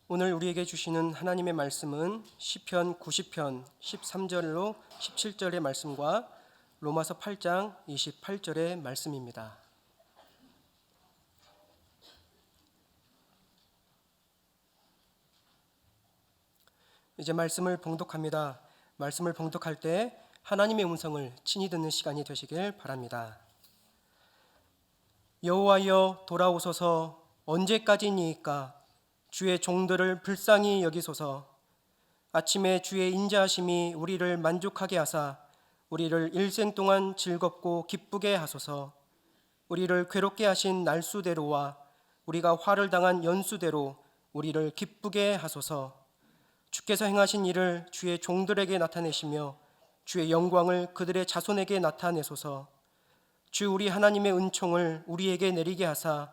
오늘 우리에게 주시는 하나님의 말씀은 시편 90편 13절로 17절의 말씀과 로마서 8장 28절의 말씀입니다. 이제 말씀을 봉독합니다. 말씀을 봉독할 때 하나님의 음성을 친히 듣는 시간이 되시길 바랍니다. 여호와여 돌아오소서. 언제까지니이까? 주의 종들을 불쌍히 여기소서. 아침에 주의 인자하심이 우리를 만족하게 하사 우리를 일생 동안 즐겁고 기쁘게 하소서. 우리를 괴롭게 하신 날수대로와 우리가 화를 당한 연수대로 우리를 기쁘게 하소서. 주께서 행하신 일을 주의 종들에게 나타내시며 주의 영광을 그들의 자손에게 나타내소서. 주 우리 하나님의 은총을 우리에게 내리게 하사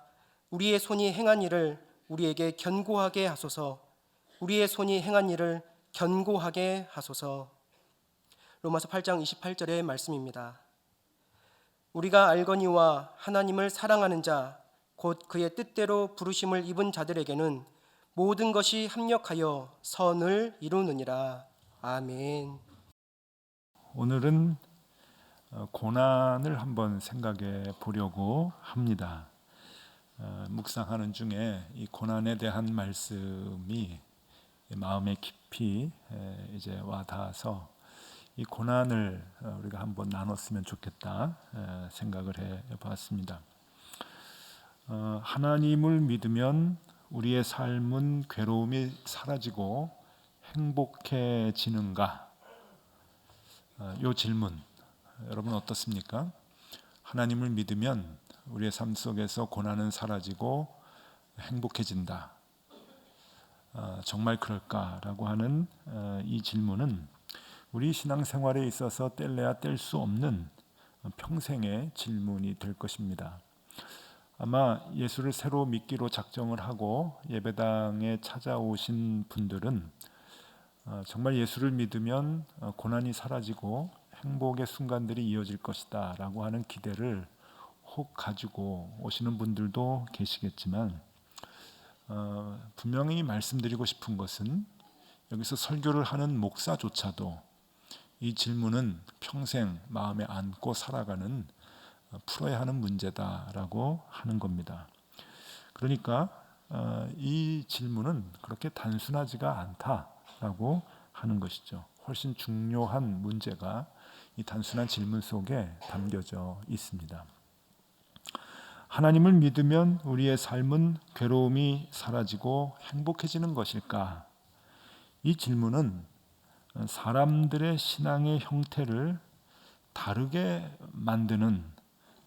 우리의 손이 행한 일을 우리에게 견고하게 하소서. 우리의 손이 행한 일을 견고하게 하소서. 로마서 8장 28절의 말씀입니다. 우리가 알거니와 하나님을 사랑하는 자 곧 그의 뜻대로 부르심을 입은 자들에게는 모든 것이 합력하여 선을 이루느니라. 아멘. 오늘은 고난을 한번 생각해 보려고 합니다. 묵상하는 중에 이 고난에 대한 말씀이 마음에 깊이 이제 와닿아서 이 고난을 우리가 한번 나눴으면 좋겠다 생각을 해봤습니다. 하나님을 믿으면 우리의 삶은 괴로움이 사라지고 행복해지는가? 이 질문 여러분 어떻습니까? 하나님을 믿으면 우리의 삶 속에서 고난은 사라지고 행복해진다. 정말 그럴까라고 하는 이 질문은 우리 신앙생활에 있어서 뗄래야 뗄 수 없는 평생의 질문이 될 것입니다. 아마 예수를 새로 믿기로 작정을 하고 예배당에 찾아오신 분들은 정말 예수를 믿으면 고난이 사라지고 행복의 순간들이 이어질 것이다 라고 하는 기대를 혹 가지고 오시는 분들도 계시겠지만 분명히 말씀드리고 싶은 것은 여기서 설교를 하는 목사조차도 이 질문은 평생 마음에 안고 살아가는 풀어야 하는 문제다라고 하는 겁니다. 그러니까 이 질문은 그렇게 단순하지가 않다라고 하는 것이죠. 훨씬 중요한 문제가 이 단순한 질문 속에 담겨져 있습니다. 하나님을 믿으면 우리의 삶은 괴로움이 사라지고 행복해지는 것일까? 이 질문은 사람들의 신앙의 형태를 다르게 만드는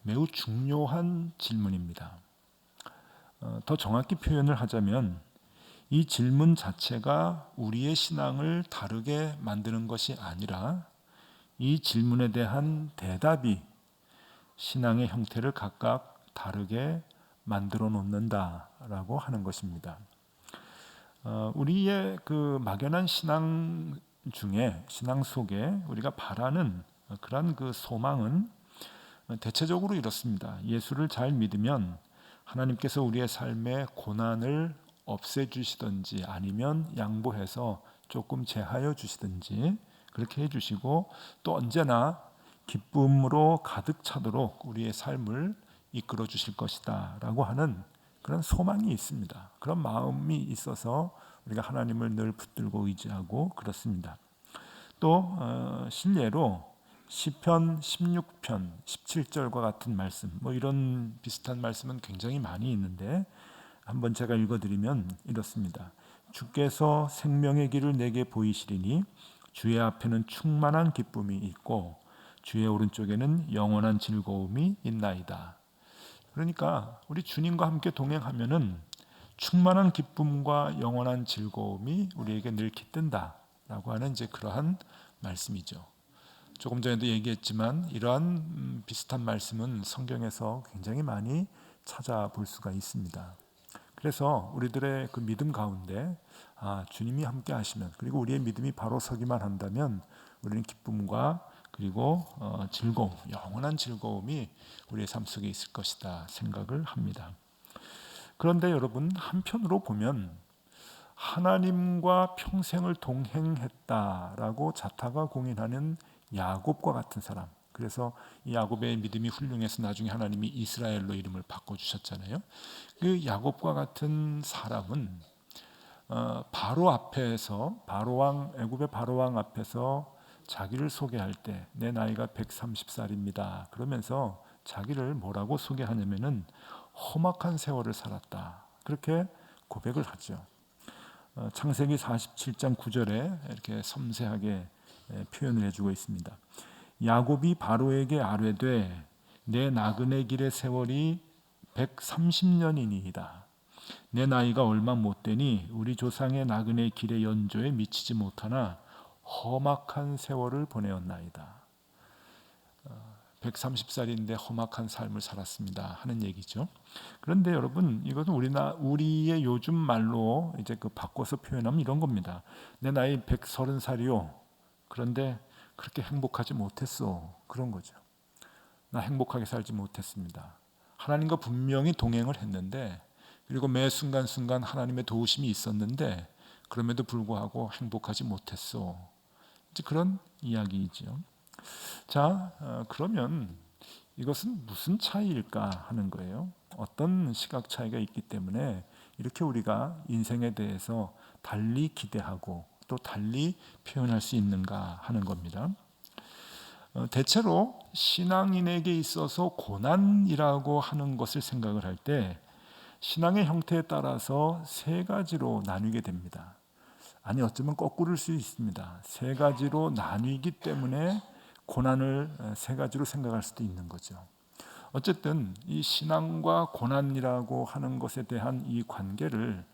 매우 중요한 질문입니다. 더 정확히 표현을 하자면 이 질문 자체가 우리의 신앙을 다르게 만드는 것이 아니라 이 질문에 대한 대답이 신앙의 형태를 각각 다르게 만들어 놓는다라고 하는 것입니다. 우리의 그 막연한 신앙 중에 신앙 속에 우리가 바라는 그런 그 소망은 대체적으로 이렇습니다. 예수를 잘 믿으면 하나님께서 우리의 삶의 고난을 없애주시든지 아니면 양보해서 조금 제하여 주시든지 그렇게 해주시고 또 언제나 기쁨으로 가득 차도록 우리의 삶을 이끌어 주실 것이다 라고 하는 그런 소망이 있습니다. 그런 마음이 있어서 우리가 하나님을 늘 붙들고 의지하고 그렇습니다. 또 실례로 시편 16편 17절과 같은 말씀 이런 비슷한 말씀은 굉장히 많이 있는데 한번 제가 읽어드리면 이렇습니다. 주께서 생명의 길을 내게 보이시리니 주의 앞에는 충만한 기쁨이 있고 주의 오른쪽에는 영원한 즐거움이 있나이다. 그러니까 우리 주님과 함께 동행하면은 충만한 기쁨과 영원한 즐거움이 우리에게 늘 깃든다라고 하는 이제 그러한 말씀이죠. 조금 전에도 얘기했지만 이러한 비슷한 말씀은 성경에서 굉장히 많이 찾아볼 수가 있습니다. 그래서 우리들의 그 믿음 가운데 주님이 함께 하시면 그리고 우리의 믿음이 바로 서기만 한다면 우리는 기쁨과 그리고 즐거움, 영원한 즐거움이 우리의 삶 속에 있을 것이다 생각을 합니다. 그런데 여러분 한편으로 보면 하나님과 평생을 동행했다라고 자타가 공인하는 야곱과 같은 사람. 그래서 이 야곱의 믿음이 훌륭해서 나중에 하나님이 이스라엘로 이름을 바꿔주셨잖아요. 그 야곱과 같은 사람은 바로 앞에서 애굽의 바로 왕 앞에서 자기를 소개할 때 내 나이가 130살입니다. 그러면서 자기를 뭐라고 소개하냐면은 험악한 세월을 살았다. 그렇게 고백을 하죠. 창세기 47장 9절에 이렇게 섬세하게 표현을 해주고 있습니다. 야곱이 바로에게 아뢰되 내 나그네 길의 세월이 130년이니이다. 내 나이가 얼마 못 되니 우리 조상의 나그네 길의 연조에 미치지 못하나 험악한 세월을 보내었나이다. 130살인데 험악한 삶을 살았습니다 하는 얘기죠. 그런데 여러분, 이것은 우리의 요즘 말로 이제 그 바꿔서 표현하면 이런 겁니다. 내 나이 130살이요. 그런데 그렇게 행복하지 못했어. 그런 거죠. 나 행복하게 살지 못했습니다. 하나님과 분명히 동행을 했는데, 그리고 매 순간순간 하나님의 도우심이 있었는데 그럼에도 불구하고 행복하지 못했어. 이제 그런 이야기이죠. 자, 그러면 이것은 무슨 차이일까 하는 거예요. 어떤 시각 차이가 있기 때문에 이렇게 우리가 인생에 대해서 달리 기대하고 또 달리 표현할 수 있는가 하는 겁니다. 대체로 신앙인에게 있어서 고난이라고 하는 것을 생각을 할 때 신앙의 형태에 따라서 세 가지로 나뉘게 됩니다. 아니, 어쩌면 거꾸로일 수 있습니다. 세 가지로 나뉘기 때문에 고난을 세 가지로 생각할 수도 있는 거죠. 어쨌든 이 신앙과 고난이라고 하는 것에 대한 이 관계를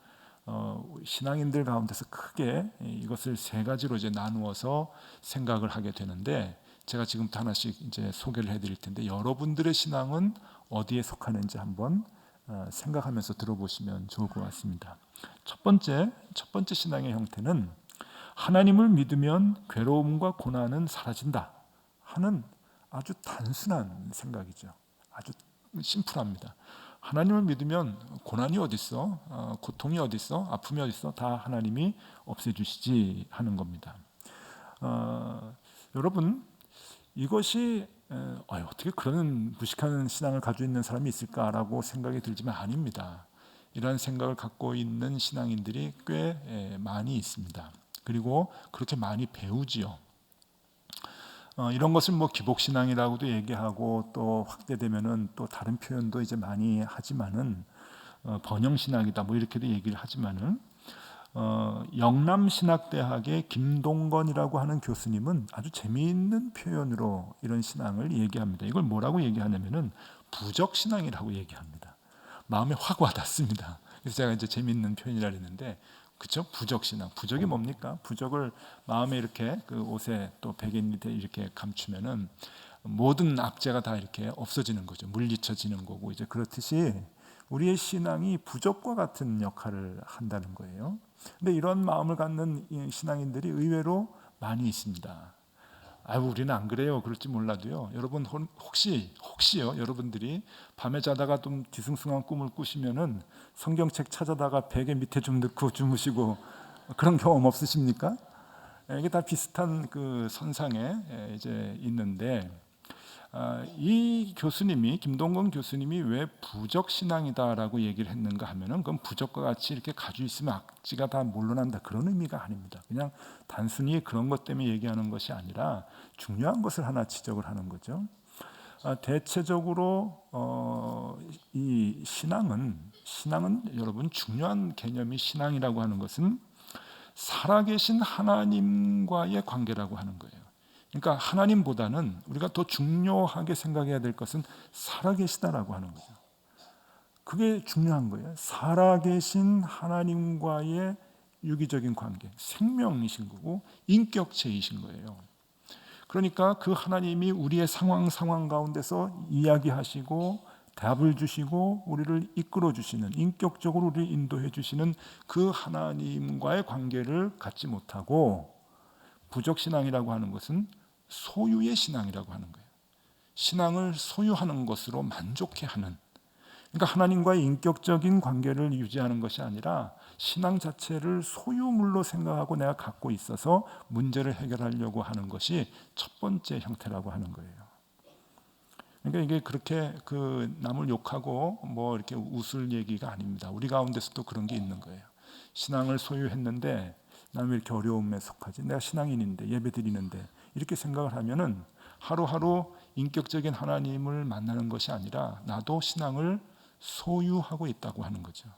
신앙인들 가운데서 크게 이것을 세 가지로 이제 나누어서 생각을 하게 되는데, 제가 지금부터 하나씩 이제 소개를 해드릴 텐데 여러분들의 신앙은 어디에 속하는지 한번 생각하면서 들어보시면 좋을 것 같습니다. 첫 번째 신앙의 형태는 하나님을 믿으면 괴로움과 고난은 사라진다 하는 아주 단순한 생각이죠. 아주 심플합니다. 하나님을 믿으면 고난이 어디 있어? 고통이 어디 있어? 아픔이 어디 있어? 다 하나님이 없애주시지 하는 겁니다. 여러분, 이것이 어떻게 그런 무식한 신앙을 가지고 있는 사람이 있을까라고 생각이 들지만 아닙니다. 이런 생각을 갖고 있는 신앙인들이 꽤 많이 있습니다. 그리고 그렇게 많이 배우지요. 이런 것을 뭐 기복신앙이라고도 얘기하고 또 확대되면은 또 다른 표현도 이제 많이 하지만은 번영신학이다 뭐 이렇게도 얘기를 하지만은 영남신학대학의 김동건이라고 하는 교수님은 아주 재미있는 표현으로 이런 신앙을 얘기합니다. 이걸 뭐라고 얘기하냐면은 부적신앙이라고 얘기합니다. 마음에 확 와닿습니다. 그래서 제가 이제 재미있는 표현이라 했는데, 그렇죠? 부적신앙. 부적이 뭡니까? 부적을 마음에 이렇게 그 옷에 또 베개 밑에 이렇게 감추면은 모든 악재가 다 이렇게 없어지는 거죠. 물리쳐지는 거고, 이제 그렇듯이 우리의 신앙이 부적과 같은 역할을 한다는 거예요. 근데 이런 마음을 갖는 신앙인들이 의외로 많이 있습니다. 우리는 안 그래요. 그럴지 몰라도요. 여러분 혹시요. 여러분들이 밤에 자다가 좀 뒤숭숭한 꿈을 꾸시면은 성경책 찾아다가 베개 밑에 좀 넣고 주무시고 그런 경험 없으십니까? 이게 다 비슷한 그 선상에 이제 있는데, 이 교수님이 김동건 교수님이 왜 부적 신앙이다라고 얘기를 했는가 하면은 그건 부적과 같이 이렇게 가지고 있으면 악지가 다 물러난다 그런 의미가 아닙니다. 그냥 단순히 그런 것 때문에 얘기하는 것이 아니라 중요한 것을 하나 지적을 하는 거죠. 대체적으로 이 신앙은 여러분 중요한 개념이 신앙이라고 하는 것은 살아계신 하나님과의 관계라고 하는 거예요. 그러니까 하나님보다는 우리가 더 중요하게 생각해야 될 것은 살아계시다라고 하는 거죠. 그게 중요한 거예요. 살아계신 하나님과의 유기적인 관계, 생명이신 거고 인격체이신 거예요. 그러니까 그 하나님이 우리의 상황 가운데서 이야기하시고 답을 주시고 우리를 이끌어 주시는, 인격적으로 우리를 인도해 주시는 그 하나님과의 관계를 갖지 못하고 부적신앙이라고 하는 것은 소유의 신앙이라고 하는 거예요. 신앙을 소유하는 것으로 만족해하는, 그러니까 하나님과의 인격적인 관계를 유지하는 것이 아니라 신앙 자체를 소유물로 생각하고 내가 갖고 있어서 문제를 해결하려고 하는 것이 첫 번째 형태라고 하는 거예요. 그러니까 이게 그렇게 그 남을 욕하고 뭐 이렇게 웃을 얘기가 아닙니다. 우리 가운데서도 그런 게 있는 거예요. 신앙을 소유했는데 나는 왜 이렇게 어려움에 속하지? 내가 신앙인인데 예배드리는데 이렇게 생각을 하면은 하루하루 인격적인 하나님을 만나는 것이 아니라 나도 신앙을 소유하고 있다고 하는 거죠.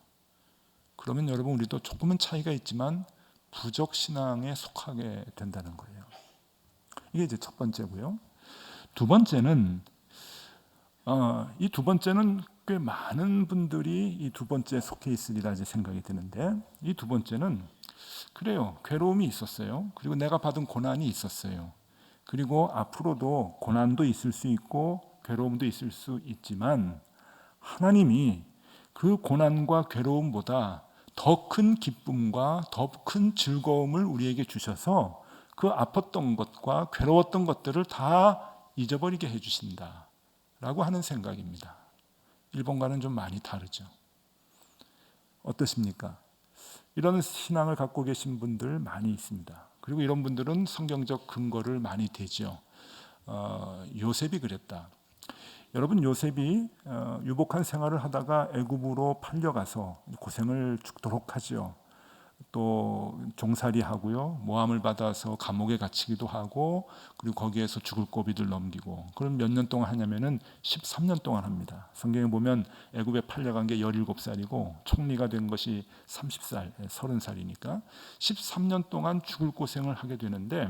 그러면 여러분 우리도 조금은 차이가 있지만 부족 신앙에 속하게 된다는 거예요. 이게 이제 첫 번째고요. 두 번째는 이 두 번째는 꽤 많은 분들이 이 두 번째 속해 있으리라 이제 생각이 드는데 이 두 번째는 그래요. 괴로움이 있었어요. 그리고 내가 받은 고난이 있었어요. 그리고 앞으로도 고난도 있을 수 있고 괴로움도 있을 수 있지만 하나님이 그 고난과 괴로움보다 더 큰 기쁨과 더 큰 즐거움을 우리에게 주셔서 그 아팠던 것과 괴로웠던 것들을 다 잊어버리게 해주신다 라고 하는 생각입니다. 일본과는 좀 많이 다르죠. 어떠십니까? 이런 신앙을 갖고 계신 분들 많이 있습니다. 그리고 이런 분들은 성경적 근거를 많이 대죠. 요셉이 그랬다. 여러분 요셉이 유복한 생활을 하다가 애굽으로 팔려가서 고생을 죽도록 하죠. 또 종살이하고요. 모함을 받아서 감옥에 갇히기도 하고 그리고 거기에서 죽을 고비들 넘기고 그럼 몇 년 동안 하냐면은 13년 동안 합니다. 성경에 보면 애굽에 팔려간 게 17살이고 총리가 된 것이 30살, 30살이니까 13년 동안 죽을 고생을 하게 되는데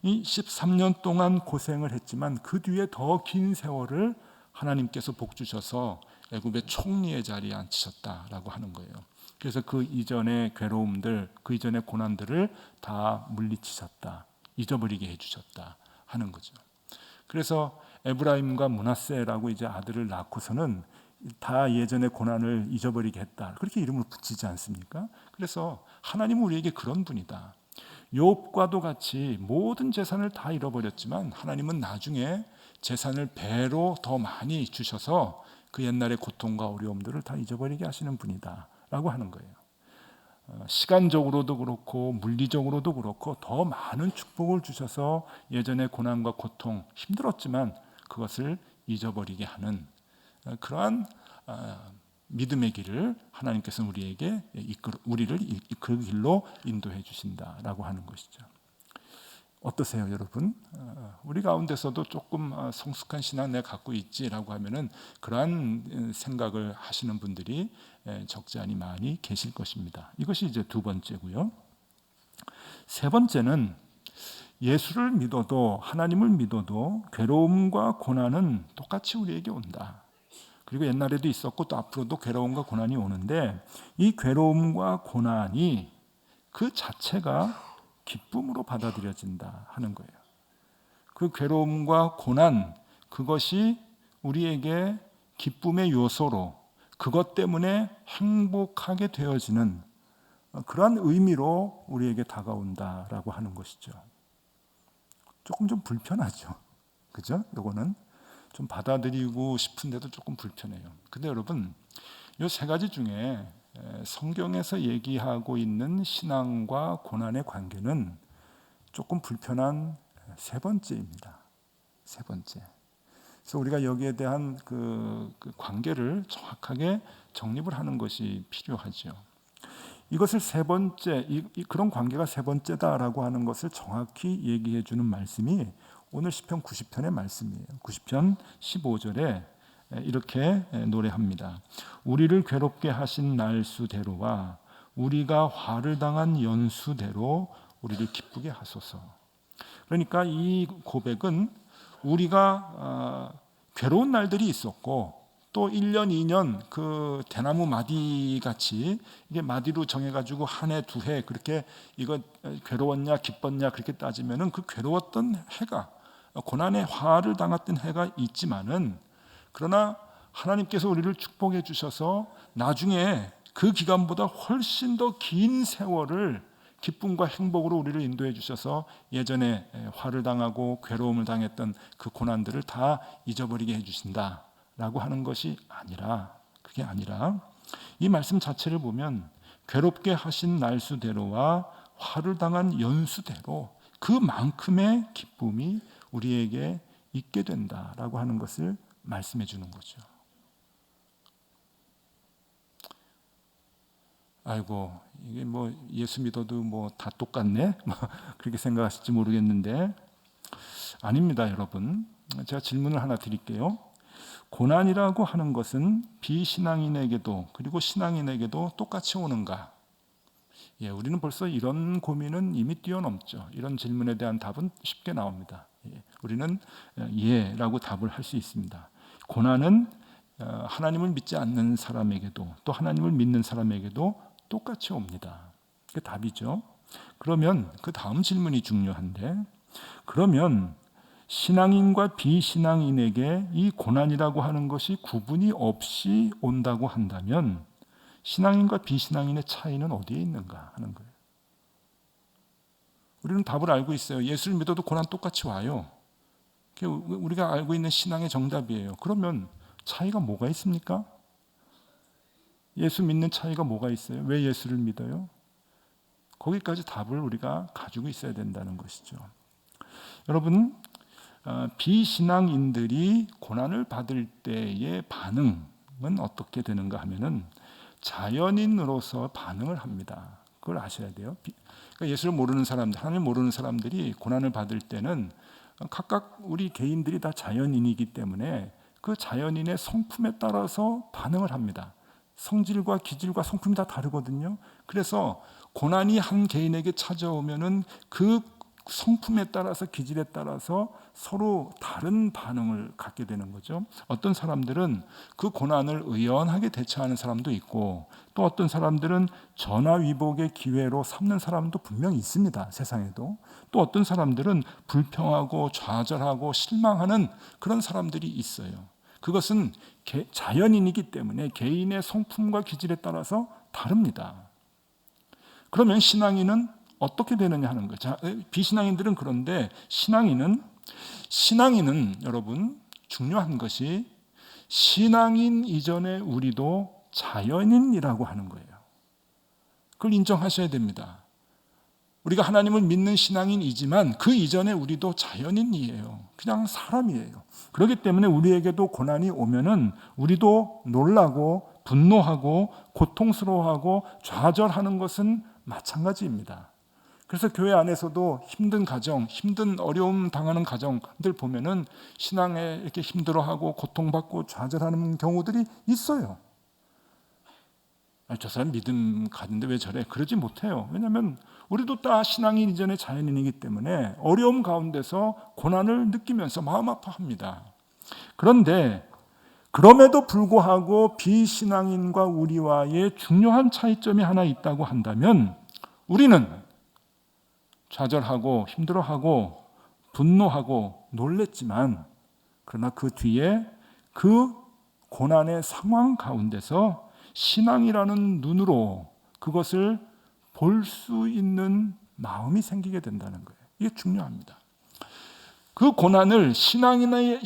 이 13년 동안 고생을 했지만 그 뒤에 더 긴 세월을 하나님께서 복 주셔서 애굽의 총리의 자리에 앉히셨다라고 하는 거예요. 그래서 그 이전의 괴로움들, 그 이전의 고난들을 다 물리치셨다, 잊어버리게 해주셨다 하는 거죠. 그래서 에브라임과 므낫세라고 이제 아들을 낳고서는 다 예전의 고난을 잊어버리게 했다. 그렇게 이름을 붙이지 않습니까? 그래서 하나님은 우리에게 그런 분이다. 욥과도 같이 모든 재산을 다 잃어버렸지만 하나님은 나중에 재산을 배로 더 많이 주셔서 그 옛날의 고통과 어려움들을 다 잊어버리게 하시는 분이다 라고 하는 거예요. 시간적으로도 그렇고 물리적으로도 그렇고 더 많은 축복을 주셔서 예전의 고난과 고통 힘들었지만 그것을 잊어버리게 하는 그러한 믿음의 길을 하나님께서 우리에게 우리를 그 길로 인도해 주신다라고 하는 것이죠. 어떠세요, 여러분? 우리 가운데서도 조금 성숙한 신앙 내가 갖고 있지라고 하면은 그러한 생각을 하시는 분들이 적지 않이 많이 계실 것입니다. 이것이 이제 두 번째고요. 세 번째는 예수를 믿어도 하나님을 믿어도 괴로움과 고난은 똑같이 우리에게 온다. 그리고 옛날에도 있었고 또 앞으로도 괴로움과 고난이 오는데 이 괴로움과 고난이 그 자체가 기쁨으로 받아들여진다 하는 거예요. 그 괴로움과 고난 그것이 우리에게 기쁨의 요소로 그것 때문에 행복하게 되어지는 그러한 의미로 우리에게 다가온다라고 하는 것이죠. 조금 좀 불편하죠. 그죠? 요거는 좀 받아들이고 싶은데도 조금 불편해요. 근데 여러분, 이 세 가지 중에 성경에서 얘기하고 있는 신앙과 고난의 관계는 조금 불편한 세 번째입니다. 세 번째. 그래서 우리가 여기에 대한 그 관계를 정확하게 정립을 하는 것이 필요하죠. 이것을 세 번째, 그런 관계가 세 번째다라고 하는 것을 정확히 얘기해 주는 말씀이 오늘 시편 90편의 말씀이에요. 90편 15절에 이렇게 노래합니다. 우리를 괴롭게 하신 날수대로와 우리가 화를 당한 연수대로 우리를 기쁘게 하소서. 그러니까 이 고백은 우리가 괴로운 날들이 있었고 또 1년, 2년 그 대나무 마디 같이 이게 마디로 정해가지고 한 해, 두 해 그렇게 이거 괴로웠냐 기뻤냐 그렇게 따지면은 그 괴로웠던 해가 고난의 화를 당했던 해가 있지만은 그러나 하나님께서 우리를 축복해 주셔서 나중에 그 기간보다 훨씬 더 긴 세월을 기쁨과 행복으로 우리를 인도해 주셔서 예전에 화를 당하고 괴로움을 당했던 그 고난들을 다 잊어버리게 해 주신다라고 하는 것이 아니라 그게 아니라 이 말씀 자체를 보면 괴롭게 하신 날수대로와 화를 당한 연수대로 그만큼의 기쁨이 우리에게 있게 된다라고 하는 것을 말씀해 주는 거죠. 아이고, 이게 뭐 예수 믿어도 뭐 다 똑같네? 그렇게 생각하실지 모르겠는데 아닙니다, 여러분. 제가 질문을 하나 드릴게요. 고난이라고 하는 것은 비신앙인에게도 그리고 신앙인에게도 똑같이 오는가? 예, 우리는 벌써 이런 고민은 이미 뛰어넘죠. 이런 질문에 대한 답은 쉽게 나옵니다. 예, 우리는 예라고 답을 할 수 있습니다. 고난은 하나님을 믿지 않는 사람에게도 또 하나님을 믿는 사람에게도 똑같이 옵니다. 그게 답이죠. 그러면 그 다음 질문이 중요한데, 그러면 신앙인과 비신앙인에게 이 고난이라고 하는 것이 구분이 없이 온다고 한다면 신앙인과 비신앙인의 차이는 어디에 있는가 하는 거예요. 우리는 답을 알고 있어요. 예수를 믿어도 고난 똑같이 와요. 그게 우리가 알고 있는 신앙의 정답이에요. 그러면 차이가 뭐가 있습니까? 예수 믿는 차이가 뭐가 있어요? 왜 예수를 믿어요? 거기까지 답을 우리가 가지고 있어야 된다는 것이죠. 여러분, 비신앙인들이 고난을 받을 때의 반응은 어떻게 되는가 하면은 자연인으로서 반응을 합니다. 그걸 아셔야 돼요. 그러니까 예수를 모르는 사람들, 하나님을 모르는 사람들이 고난을 받을 때는 각각 우리 개인들이 다 자연인이기 때문에 그 자연인의 성품에 따라서 반응을 합니다. 성질과 기질과 성품이 다 다르거든요. 그래서 고난이 한 개인에게 찾아오면은 그 성품에 따라서 기질에 따라서 서로 다른 반응을 갖게 되는 거죠. 어떤 사람들은 그 고난을 의연하게 대처하는 사람도 있고 또 어떤 사람들은 전화위복의 기회로 삼는 사람도 분명히 있습니다. 세상에도. 또 어떤 사람들은 불평하고 좌절하고 실망하는 그런 사람들이 있어요. 그것은 자연인이기 때문에 개인의 성품과 기질에 따라서 다릅니다. 그러면 신앙인은 어떻게 되느냐 하는 거죠. 비신앙인들은 그런데 신앙인은 여러분 중요한 것이 신앙인 이전에 우리도 자연인이라고 하는 거예요. 그걸 인정하셔야 됩니다. 우리가 하나님을 믿는 신앙인이지만 그 이전에 우리도 자연인이에요. 그냥 사람이에요. 그렇기 때문에 우리에게도 고난이 오면은 우리도 놀라고 분노하고 고통스러워하고 좌절하는 것은 마찬가지입니다. 그래서 교회 안에서도 힘든 가정, 힘든 어려움 당하는 가정들 보면은 신앙에 이렇게 힘들어하고 고통받고 좌절하는 경우들이 있어요. 저 사람 믿음 가는데 왜 저래? 그러지 못해요. 왜냐하면 우리도 다 신앙인 이전의 자연인이기 때문에 어려움 가운데서 고난을 느끼면서 마음 아파합니다. 그런데 그럼에도 불구하고 비신앙인과 우리와의 중요한 차이점이 하나 있다고 한다면 우리는 좌절하고 힘들어하고 분노하고 놀랬지만 그러나 그 뒤에 그 고난의 상황 가운데서 신앙이라는 눈으로 그것을 볼 수 있는 마음이 생기게 된다는 거예요. 이게 중요합니다. 그 고난을 신앙인의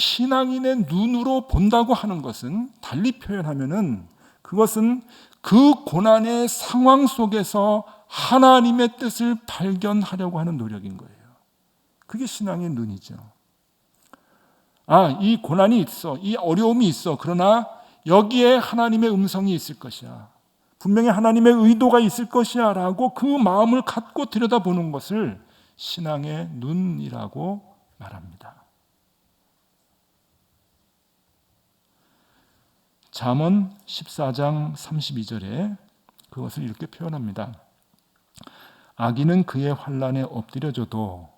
눈으로 본다고 하는 것은 달리 표현하면은 그것은 그 고난의 상황 속에서 하나님의 뜻을 발견하려고 하는 노력인 거예요. 그게 신앙의 눈이죠. 이 고난이 있어, 이 어려움이 있어. 그러나 여기에 하나님의 음성이 있을 것이야. 분명히 하나님의 의도가 있을 것이야 라고 그 마음을 갖고 들여다보는 것을 신앙의 눈이라고 말합니다. 잠언 14장 32절에 그것을 이렇게 표현합니다. 악인은 그의 환난에 엎드려져도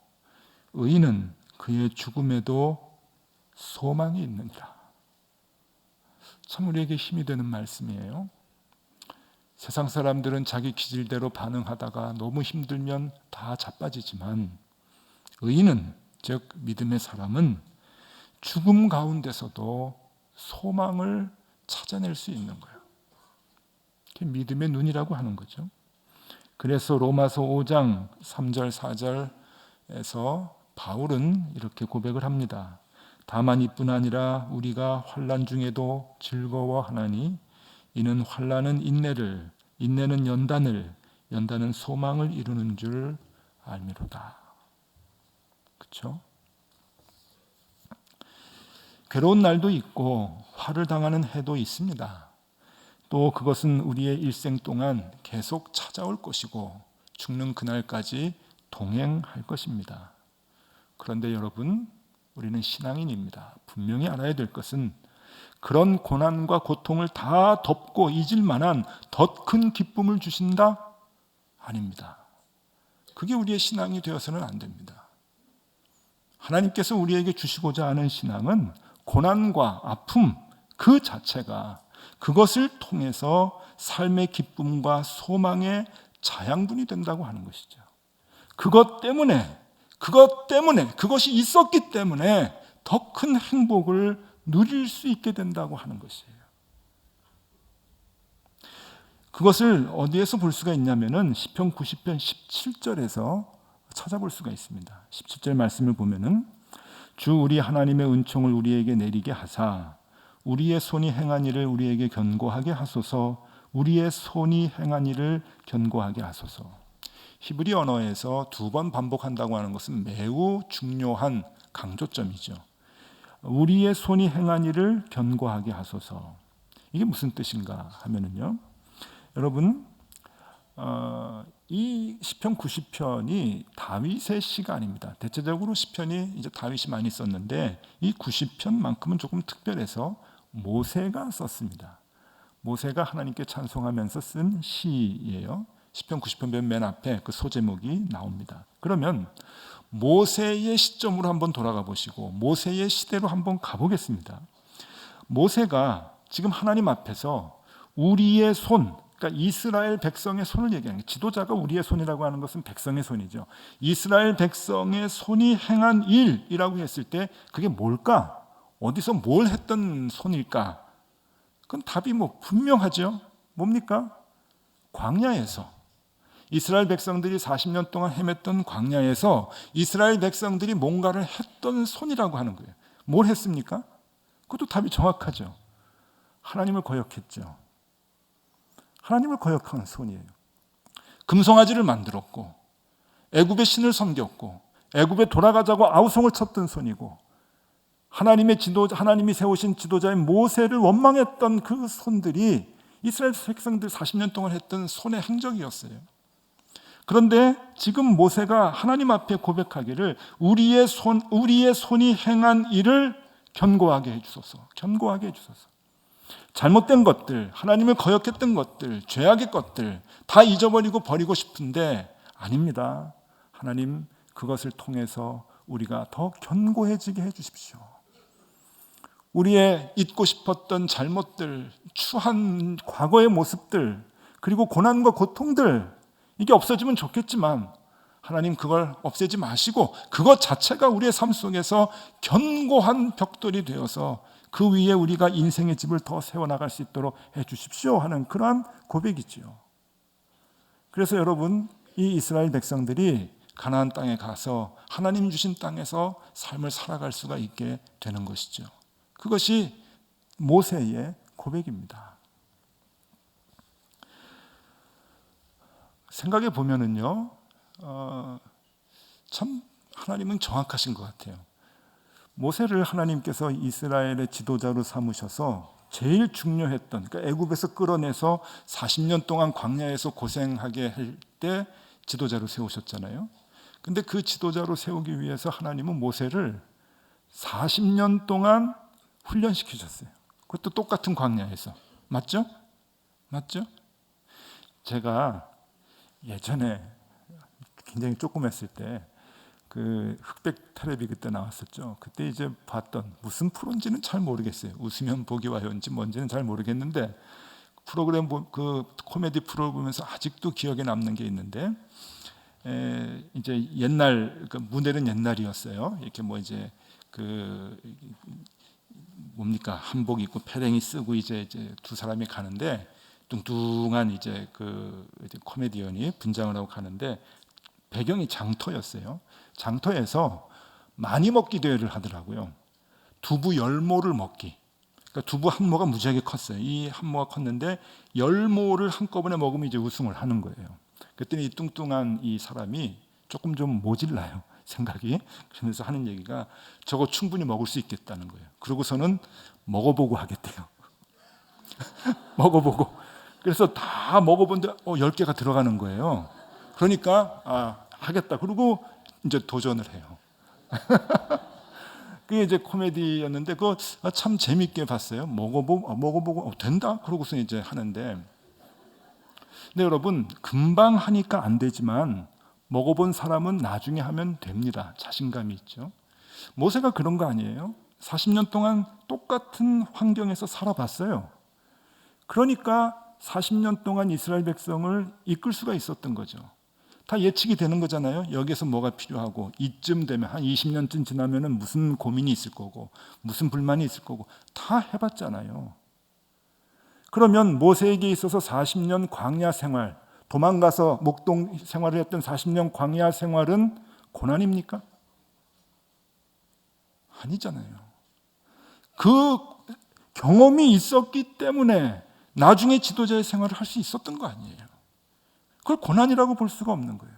의인은 그의 죽음에도 소망이 있느니라. 참 우리에게 힘이 되는 말씀이에요. 세상 사람들은 자기 기질대로 반응하다가 너무 힘들면 다 자빠지지만 의인은 즉 믿음의 사람은 죽음 가운데서도 소망을 찾아낼 수 있는 거예요. 그게 믿음의 눈이라고 하는 거죠. 그래서 로마서 5장 3절 4절에서 바울은 이렇게 고백을 합니다. 다만 이뿐 아니라 우리가 환난 중에도 즐거워하나니 이는 환난은 인내를, 인내는 연단은 소망을 이루는 줄 알미로다. 그렇죠? 괴로운 날도 있고 화를 당하는 해도 있습니다. 또 그것은 우리의 일생 동안 계속 찾아올 것이고 죽는 그날까지 동행할 것입니다. 그런데 여러분, 우리는 신앙인입니다. 분명히 알아야 될 것은 그런 고난과 고통을 다 덮고 잊을 만한 더 큰 기쁨을 주신다? 아닙니다. 그게 우리의 신앙이 되어서는 안 됩니다. 하나님께서 우리에게 주시고자 하는 신앙은 고난과 아픔 그 자체가, 그것을 통해서 삶의 기쁨과 소망의 자양분이 된다고 하는 것이죠. 그것 때문에 그것이 있었기 때문에 더 큰 행복을 누릴 수 있게 된다고 하는 것이에요. 그것을 어디에서 볼 수가 있냐면은 시편 90편 17절에서 찾아볼 수가 있습니다. 17절 말씀을 보면은 주 우리 하나님의 은총을 우리에게 내리게 하사 우리의 손이 행한 일을 우리에게 견고하게 하소서. 우리의 손이 행한 일을 견고하게 하소서. 히브리 언어에서 2번 반복한다고 하는 것은 매우 중요한 강조점이죠. 우리의 손이 행한 일을 견고하게 하소서. 이게 무슨 뜻인가 하면은요, 여러분, 이 시편 90편이 다윗의 시가 아닙니다. 대체적으로 시편이 이제 다윗이 많이 썼는데 이 90편만큼은 조금 특별해서 모세가 썼습니다. 모세가 하나님께 찬송하면서 쓴 시예요. 시편 90편 맨 앞에 그 소제목이 나옵니다. 그러면 모세의 시점으로 한번 돌아가 보시고 모세의 시대로 한번 가보겠습니다. 모세가 지금 하나님 앞에서 우리의 손, 그러니까 이스라엘 백성의 손을 얘기하는 거예요. 지도자가 우리의 손이라고 하는 것은 백성의 손이죠. 이스라엘 백성의 손이 행한 일이라고 했을 때 그게 뭘까? 어디서 뭘 했던 손일까? 그건 답이 분명하죠. 뭡니까? 광야에서. 이스라엘 백성들이 40년 동안 헤맸던 광야에서 이스라엘 백성들이 뭔가를 했던 손이라고 하는 거예요. 뭘 했습니까? 그것도 답이 정확하죠. 하나님을 거역했죠. 하나님을 거역한 손이에요. 금송아지를 만들었고 애굽의 신을 섬겼고 애굽에 돌아가자고 아우성을 쳤던 손이고 하나님이 세우신 지도자인 모세를 원망했던 그 손들이 이스라엘 백성들 40년 동안 했던 손의 행적이었어요. 그런데 지금 모세가 하나님 앞에 고백하기를 우리의 손이 행한 일을 견고하게 해주소서. 견고하게 해주소서. 잘못된 것들, 하나님을 거역했던 것들, 죄악의 것들 다 잊어버리고 버리고 싶은데 아닙니다. 하나님 그것을 통해서 우리가 더 견고해지게 해주십시오. 우리의 잊고 싶었던 잘못들, 추한 과거의 모습들, 그리고 고난과 고통들, 이게 없어지면 좋겠지만 하나님 그걸 없애지 마시고 그것 자체가 우리의 삶 속에서 견고한 벽돌이 되어서 그 위에 우리가 인생의 집을 더 세워나갈 수 있도록 해주십시오 하는 그러한 고백이지요. 그래서 여러분, 이 이스라엘 백성들이 가나안 땅에 가서 하나님 주신 땅에서 삶을 살아갈 수가 있게 되는 것이죠. 그것이 모세의 고백입니다. 생각해 보면은요, 참 하나님은 정확하신 것 같아요. 모세를 하나님께서 이스라엘의 지도자로 삼으셔서 제일 중요했던, 그러니까 애굽에서 끌어내서 40년 동안 광야에서 고생하게 할 때 지도자로 세우셨잖아요. 근데 그 지도자로 세우기 위해서 하나님은 모세를 40년 동안 훈련시키셨어요. 그것도 똑같은 광야에서. 맞죠? 맞죠? 제가 예전에 굉장히 조그맸을 때 그 흑백 텔레비 그때 나왔었죠. 그때 이제 봤던 무슨 프로인지는 잘 모르겠어요. 웃으면 보기 와요인지 뭔지는 잘 모르겠는데 프로그램 그 코미디 프로 보면서 아직도 기억에 남는 게 있는데 이제 옛날 그 무대는 옛날이었어요. 이렇게 이제 그 뭡니까 한복 입고 패랭이 쓰고 이제 두 사람이 가는데 뚱뚱한 이제 이제 코미디언이 분장을 하고 가는데 배경이 장터였어요. 장터에서 많이 먹기 대회를 하더라고요. 두부 10모를 먹기. 그러니까 두부 한 모가 무지하게 컸어요. 이 한 모가 컸는데 10모를 한꺼번에 먹으면 이제 우승을 하는 거예요. 그랬더니 이 뚱뚱한 이 사람이 조금 좀 모질라요, 생각이. 그러면서 하는 얘기가 저거 충분히 먹을 수 있겠다는 거예요. 그러고서는 먹어보고 하겠대요. 먹어보고. 그래서 다 먹어본데 10개가 들어가는 거예요. 그러니까 하겠다. 그리고 이제 도전을 해요. 그게 이제 코미디였는데 그거 참 재밌게 봤어요. 먹어보고 된다. 그러고서 이제 하는데, 근데 여러분 금방 하니까 안 되지만 먹어본 사람은 나중에 하면 됩니다. 자신감이 있죠. 모세가 그런 거 아니에요? 40년 동안 똑같은 환경에서 살아봤어요. 그러니까 40년 동안 이스라엘 백성을 이끌 수가 있었던 거죠. 다 예측이 되는 거잖아요. 여기서 뭐가 필요하고, 이쯤 되면 한 20년쯤 지나면은 무슨 고민이 있을 거고, 무슨 불만이 있을 거고, 다 해봤잖아요. 그러면 모세에게 있어서 40년 광야 생활, 도망가서 목동 생활을 했던 40년 광야 생활은 고난입니까? 아니잖아요. 그 경험이 있었기 때문에 나중에 지도자의 생활을 할 수 있었던 거 아니에요. 그걸 고난이라고 볼 수가 없는 거예요.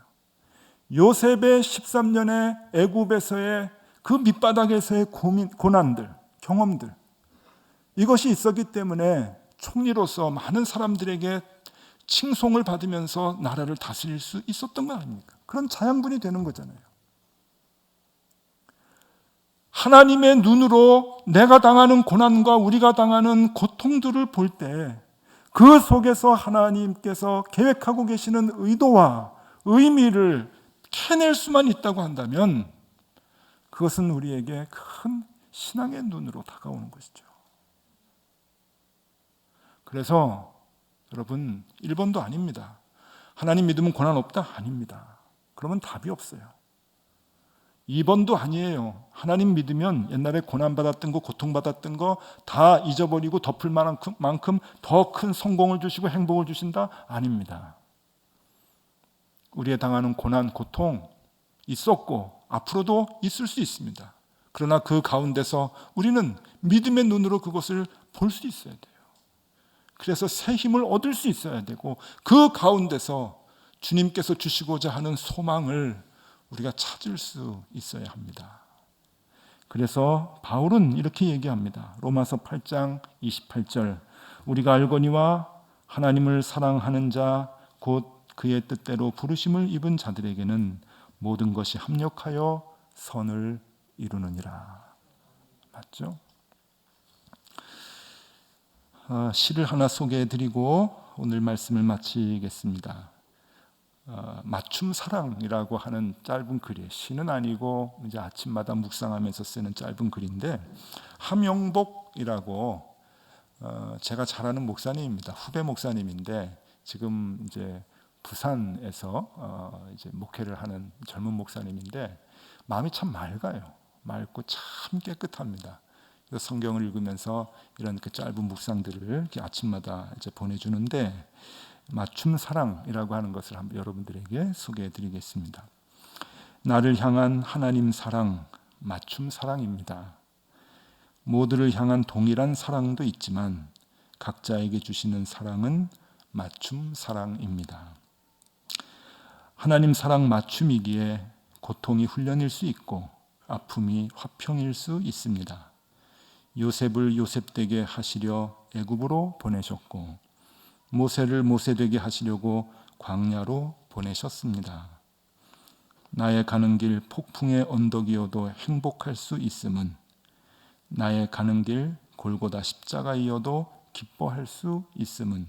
요셉의 13년의 애굽에서의 그 밑바닥에서의 고난들, 경험들, 이것이 있었기 때문에 총리로서 많은 사람들에게 칭송을 받으면서 나라를 다스릴 수 있었던 거 아닙니까? 그런 자양분이 되는 거잖아요. 하나님의 눈으로 내가 당하는 고난과 우리가 당하는 고통들을 볼 때 그 속에서 하나님께서 계획하고 계시는 의도와 의미를 캐낼 수만 있다고 한다면 그것은 우리에게 큰 신앙의 눈으로 다가오는 것이죠. 그래서 여러분 1번도 아닙니다. 하나님 믿으면 고난 없다? 아닙니다. 그러면 답이 없어요. 2번도 아니에요. 하나님 믿으면 옛날에 고난받았던 거, 고통받았던 거 다 잊어버리고 덮을 만큼 더 큰 성공을 주시고 행복을 주신다? 아닙니다. 우리의 당하는 고난, 고통 있었고 앞으로도 있을 수 있습니다. 그러나 그 가운데서 우리는 믿음의 눈으로 그것을 볼 수 있어야 돼요. 그래서 새 힘을 얻을 수 있어야 되고 그 가운데서 주님께서 주시고자 하는 소망을 우리가 찾을 수 있어야 합니다. 그래서 바울은 이렇게 얘기합니다. 로마서 8장 28절 우리가 알거니와 하나님을 사랑하는 자 곧 그의 뜻대로 부르심을 입은 자들에게는 모든 것이 합력하여 선을 이루느니라. 맞죠? 시를 하나 소개해드리고 오늘 말씀을 마치겠습니다. 맞춤 사랑이라고 하는 짧은 글이에요. 시는 아니고 이제 아침마다 묵상하면서 쓰는 짧은 글인데 함영복이라고 제가 잘 아는 목사님입니다. 후배 목사님인데 지금 이제 부산에서 이제 목회를 하는 젊은 목사님인데 마음이 참 맑아요. 맑고 참 깨끗합니다. 그래서 성경을 읽으면서 이런 그 짧은 묵상들을 이렇게 아침마다 이제 보내주는데 맞춤 사랑이라고 하는 것을 한번 여러분들에게 소개해 드리겠습니다. 나를 향한 하나님 사랑, 맞춤 사랑입니다. 모두를 향한 동일한 사랑도 있지만 각자에게 주시는 사랑은 맞춤 사랑입니다. 하나님 사랑 맞춤이기에 고통이 훈련일 수 있고 아픔이 화평일 수 있습니다. 요셉을 요셉되게 하시려 애굽으로 보내셨고 모세를 모세되게 하시려고 광야로 보내셨습니다. 나의 가는 길 폭풍의 언덕이어도 행복할 수 있음은 나의 가는 길 골고다 십자가이어도 기뻐할 수 있음은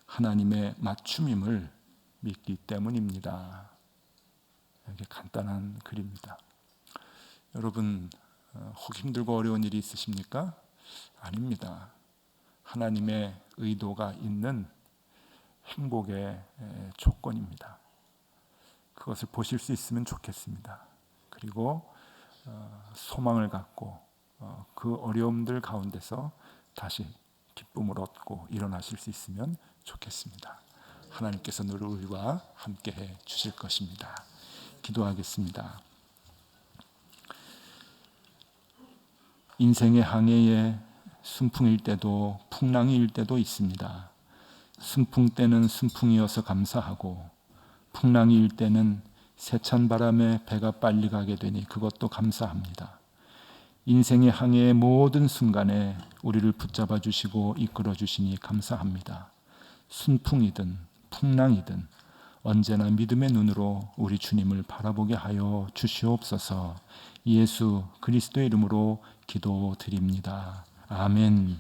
하나님의 맞춤임을 믿기 때문입니다. 이렇게 간단한 글입니다. 여러분 혹 힘들고 어려운 일이 있으십니까? 아닙니다. 하나님의 의도가 있는 행복의 조건입니다. 그것을 보실 수 있으면 좋겠습니다. 그리고 소망을 갖고 그 어려움들 가운데서 다시 기쁨을 얻고 일어나실 수 있으면 좋겠습니다. 하나님께서 늘 우리와 함께해 주실 것입니다. 기도하겠습니다. 인생의 항해에 순풍일 때도 풍랑일 때도 있습니다. 순풍 때는 순풍이어서 감사하고 풍랑일 때는 세찬 바람에 배가 빨리 가게 되니 그것도 감사합니다. 인생의 항해의 모든 순간에 우리를 붙잡아 주시고 이끌어 주시니 감사합니다. 순풍이든 풍랑이든 언제나 믿음의 눈으로 우리 주님을 바라보게 하여 주시옵소서. 예수 그리스도의 이름으로 기도드립니다. 아멘.